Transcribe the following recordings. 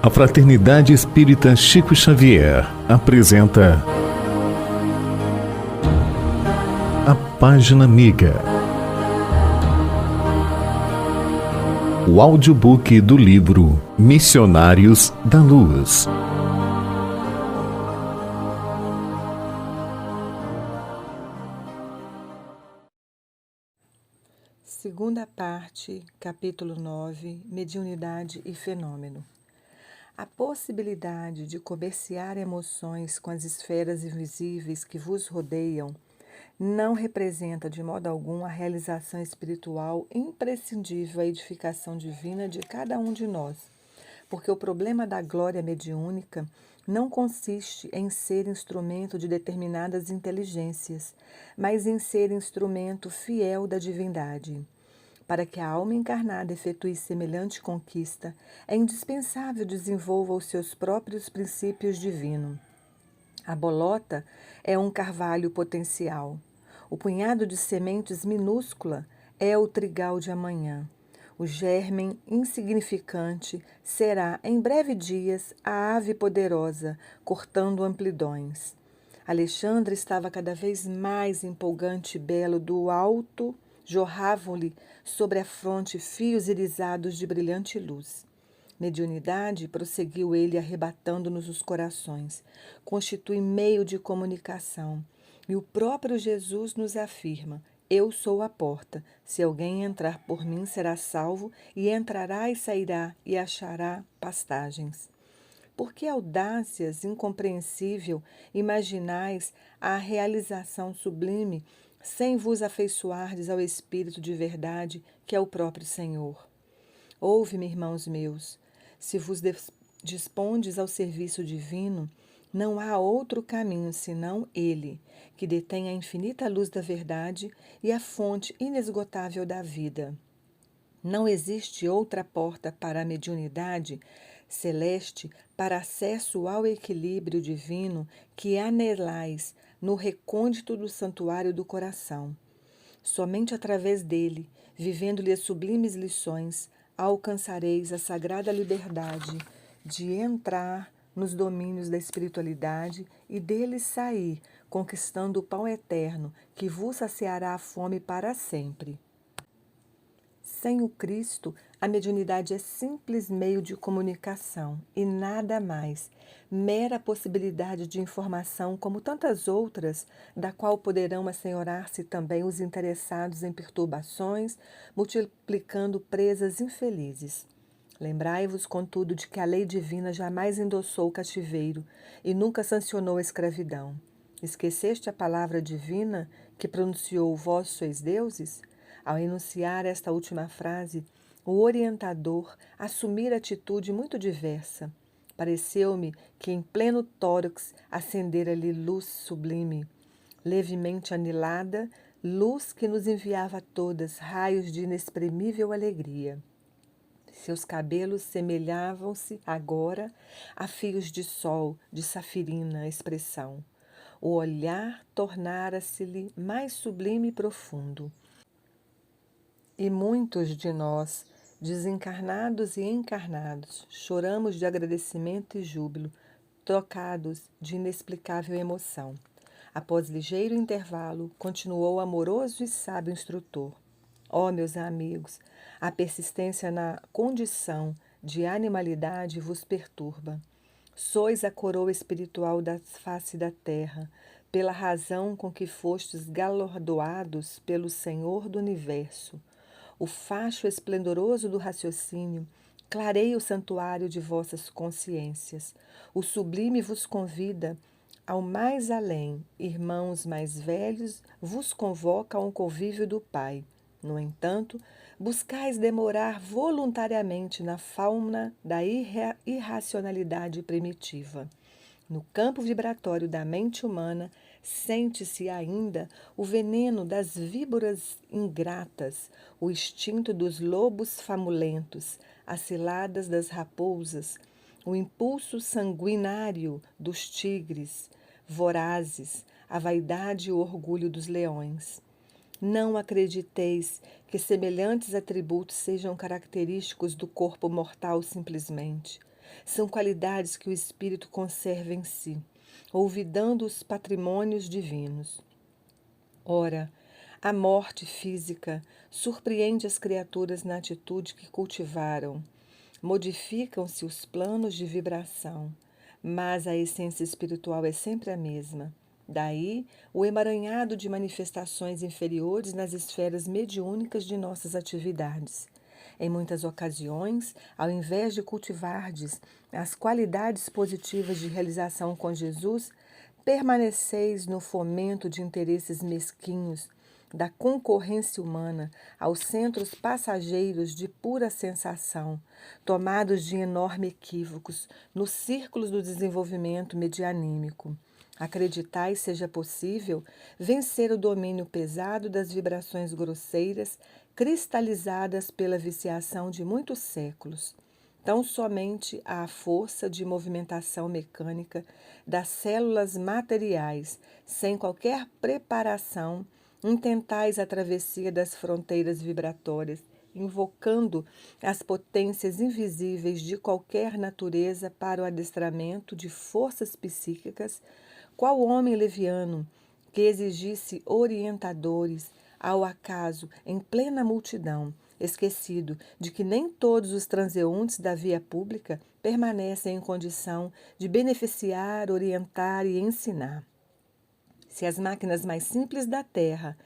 A Fraternidade Espírita Chico Xavier apresenta A Página Amiga, o audiobook do livro Missionários da Luz. Segunda parte, capítulo 9, Mediunidade e Fenômeno. A possibilidade de comerciar emoções com as esferas invisíveis que vos rodeiam não representa de modo algum a realização espiritual imprescindível à edificação divina de cada um de nós, porque o problema da glória mediúnica não consiste em ser instrumento de determinadas inteligências, mas em ser instrumento fiel da divindade. Para que a alma encarnada efetue semelhante conquista, é indispensável desenvolva os seus próprios princípios divinos. A bolota é um carvalho potencial. O punhado de sementes minúscula é o trigal de amanhã. O gérmen insignificante será, em breve dias, a ave poderosa, cortando amplidões. Alexandre estava cada vez mais empolgante e belo. Do alto jorravam-lhe sobre a fronte fios irisados de brilhante luz. Mediunidade, prosseguiu ele arrebatando-nos os corações, constitui meio de comunicação. E o próprio Jesus nos afirma: eu sou a porta. Se alguém entrar por mim, será salvo, e entrará e sairá, e achará pastagens. Por que audácias incompreensível imaginais a realização sublime, sem vos afeiçoardes ao Espírito de verdade, que é o próprio Senhor? Ouve-me, irmãos meus, se vos dispondes ao serviço divino, não há outro caminho senão ele, que detém a infinita luz da verdade e a fonte inesgotável da vida. Não existe outra porta para a mediunidade celeste, para acesso ao equilíbrio divino que anelais no recôndito do santuário do coração. Somente através dele, vivendo-lhe as sublimes lições, alcançareis a sagrada liberdade de entrar nos domínios da espiritualidade e deles sair, conquistando o pão eterno que vos saciará a fome para sempre. Sem o Cristo, a mediunidade é simples meio de comunicação e nada mais, mera possibilidade de informação como tantas outras, da qual poderão assenhorar-se também os interessados em perturbações, multiplicando presas infelizes. Lembrai-vos, contudo, de que a lei divina jamais endossou o cativeiro e nunca sancionou a escravidão. Esqueceste a palavra divina que pronunciou: vós sois deuses? Ao enunciar esta última frase, o orientador assumira atitude muito diversa. Pareceu-me que em pleno tórax acendera-lhe luz sublime, levemente anilada, luz que nos enviava a todas raios de inexprimível alegria. Seus cabelos semelhavam-se agora a fios de sol de safirina expressão. O olhar tornara-se-lhe mais sublime e profundo. E muitos de nós, desencarnados e encarnados, choramos de agradecimento e júbilo, tocados de inexplicável emoção. Após ligeiro intervalo, continuou o amoroso e sábio instrutor. Ó, meus amigos, a persistência na condição de animalidade vos perturba. Sois a coroa espiritual da face da terra, pela razão com que fostes galardoados pelo Senhor do Universo. O facho esplendoroso do raciocínio clareia o santuário de vossas consciências. O sublime vos convida ao mais além. Irmãos mais velhos vos convoca a um convívio do Pai. No entanto, buscais demorar voluntariamente na fauna da irracionalidade primitiva. No campo vibratório da mente humana, sente-se ainda o veneno das víboras ingratas, o instinto dos lobos famulentos, as ciladas das raposas, o impulso sanguinário dos tigres vorazes, a vaidade e o orgulho dos leões. Não acrediteis que semelhantes atributos sejam característicos do corpo mortal simplesmente. são qualidades que o espírito conserva em si, olvidando os patrimônios divinos. Ora, a morte física surpreende as criaturas na atitude que cultivaram. Modificam-se os planos de vibração, mas a essência espiritual é sempre a mesma. Daí o emaranhado de manifestações inferiores nas esferas mediúnicas de nossas atividades. Em muitas ocasiões, ao invés de cultivardes as qualidades positivas de realização com Jesus, permaneceis no fomento de interesses mesquinhos, da concorrência humana aos centros passageiros de pura sensação, tomados de enorme equívocos nos círculos do desenvolvimento medianímico. Acreditais seja possível vencer o domínio pesado das vibrações grosseiras cristalizadas pela viciação de muitos séculos. Tão somente à força de movimentação mecânica das células materiais, sem qualquer preparação, intentais a travessia das fronteiras vibratórias, invocando as potências invisíveis de qualquer natureza para o adestramento de forças psíquicas, qual homem leviano que exigisse orientadores ao acaso em plena multidão, esquecido de que nem todos os transeuntes da via pública permanecem em condição de beneficiar, orientar e ensinar. Se as máquinas mais simples da Terra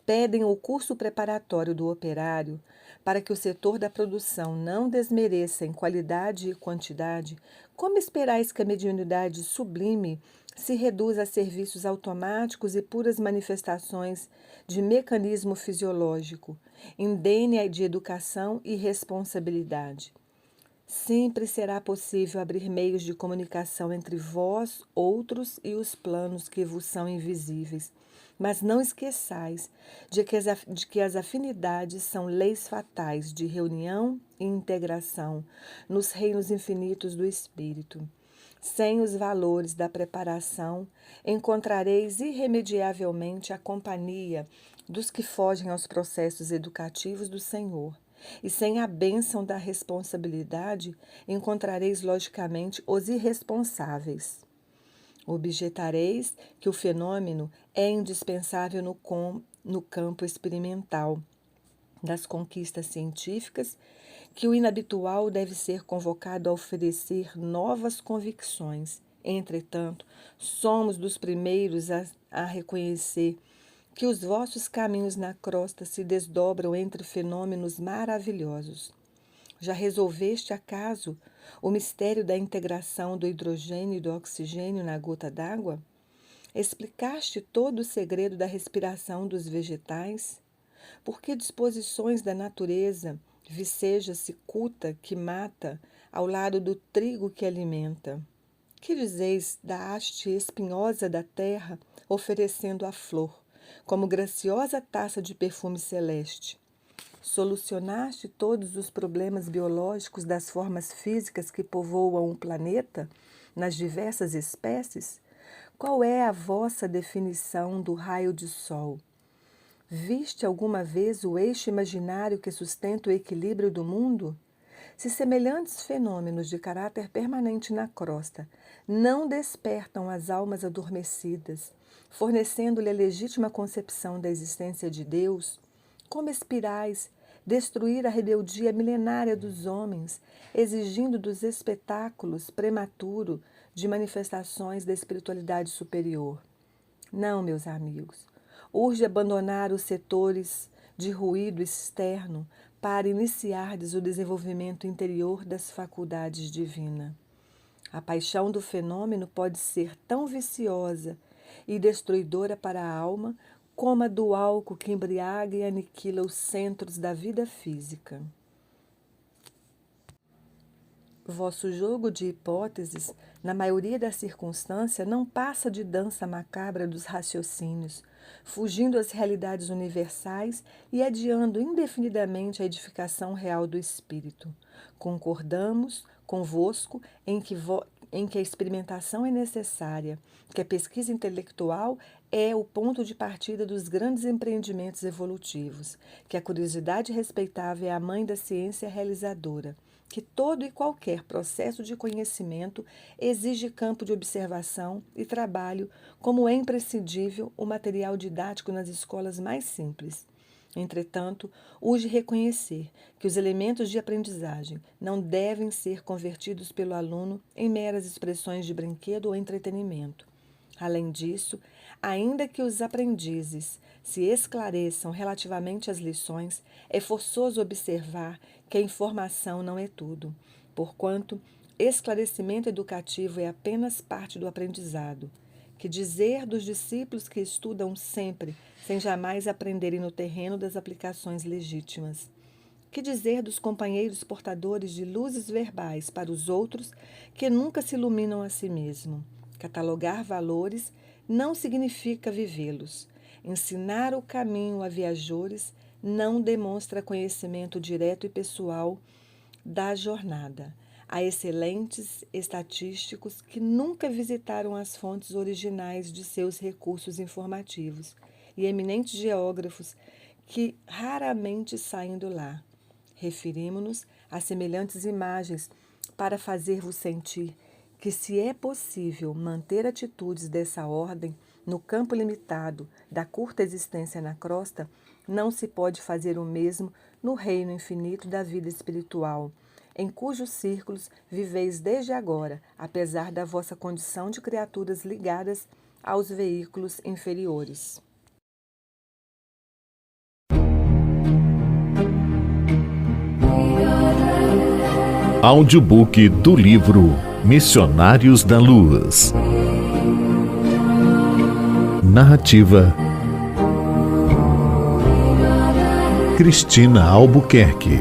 pedem o curso preparatório do operário para que o setor da produção não desmereça em qualidade e quantidade, como esperais que a mediunidade sublime se reduza a serviços automáticos e puras manifestações de mecanismo fisiológico, indene de educação e responsabilidade? Sempre será possível abrir meios de comunicação entre vós, outros e os planos que vos são invisíveis. Mas não esqueçais de que as afinidades são leis fatais de reunião e integração nos reinos infinitos do Espírito. Sem os valores da preparação, encontrareis irremediavelmente a companhia dos que fogem aos processos educativos do Senhor. E sem a bênção da responsabilidade, encontrareis logicamente os irresponsáveis. Objetareis que o fenômeno é indispensável no campo experimental das conquistas científicas, que o inabitual deve ser convocado a oferecer novas convicções. Entretanto, somos dos primeiros a reconhecer que os vossos caminhos na crosta se desdobram entre fenômenos maravilhosos. Já resolveste, acaso, o mistério da integração do hidrogênio e do oxigênio na gota d'água? Explicaste todo o segredo da respiração dos vegetais? Por que disposições da natureza viceja cicuta que mata ao lado do trigo que alimenta? Que dizeis da haste espinhosa da terra oferecendo a flor, como graciosa taça de perfume celeste? Solucionaste todos os problemas biológicos das formas físicas que povoam o planeta, nas diversas espécies? Qual é a vossa definição do raio de sol? Viste alguma vez o eixo imaginário que sustenta o equilíbrio do mundo? Se semelhantes fenômenos de caráter permanente na crosta não despertam as almas adormecidas, fornecendo-lhe a legítima concepção da existência de Deus, como espirais destruir a rebeldia milenária dos homens, exigindo dos espetáculos prematuro de manifestações da espiritualidade superior? Não, meus amigos, urge abandonar os setores de ruído externo para iniciardes o desenvolvimento interior das faculdades divinas. A paixão do fenômeno pode ser tão viciosa e destruidora para a alma como a do álcool que embriaga e aniquila os centros da vida física. Vosso jogo de hipóteses, na maioria das circunstâncias, não passa de dança macabra dos raciocínios, fugindo às realidades universais e adiando indefinidamente a edificação real do espírito. Concordamos convosco em que a experimentação é necessária, que a pesquisa intelectual é o ponto de partida dos grandes empreendimentos evolutivos, que a curiosidade respeitável é a mãe da ciência realizadora, que todo e qualquer processo de conhecimento exige campo de observação e trabalho, como é imprescindível o material didático nas escolas mais simples. Entretanto, urge reconhecer que os elementos de aprendizagem não devem ser convertidos pelo aluno em meras expressões de brinquedo ou entretenimento. Além disso, ainda que os aprendizes se esclareçam relativamente às lições, é forçoso observar que a informação não é tudo, porquanto esclarecimento educativo é apenas parte do aprendizado. Que dizer dos discípulos que estudam sempre, sem jamais aprenderem no terreno das aplicações legítimas? Que dizer dos companheiros portadores de luzes verbais para os outros que nunca se iluminam a si mesmo? Catalogar valores não significa vivê-los. Ensinar o caminho a viajores não demonstra conhecimento direto e pessoal da jornada. Há excelentes estatísticos que nunca visitaram as fontes originais de seus recursos informativos e eminentes geógrafos que raramente saem do lar. Referimos-nos a semelhantes imagens para fazer-vos sentir que, se é possível manter atitudes dessa ordem no campo limitado da curta existência na crosta, não se pode fazer o mesmo no reino infinito da vida espiritual, em cujos círculos viveis desde agora, apesar da vossa condição de criaturas ligadas aos veículos inferiores. Audiobook do livro Missionários da Luz. Narrativa: Cristina Albuquerque.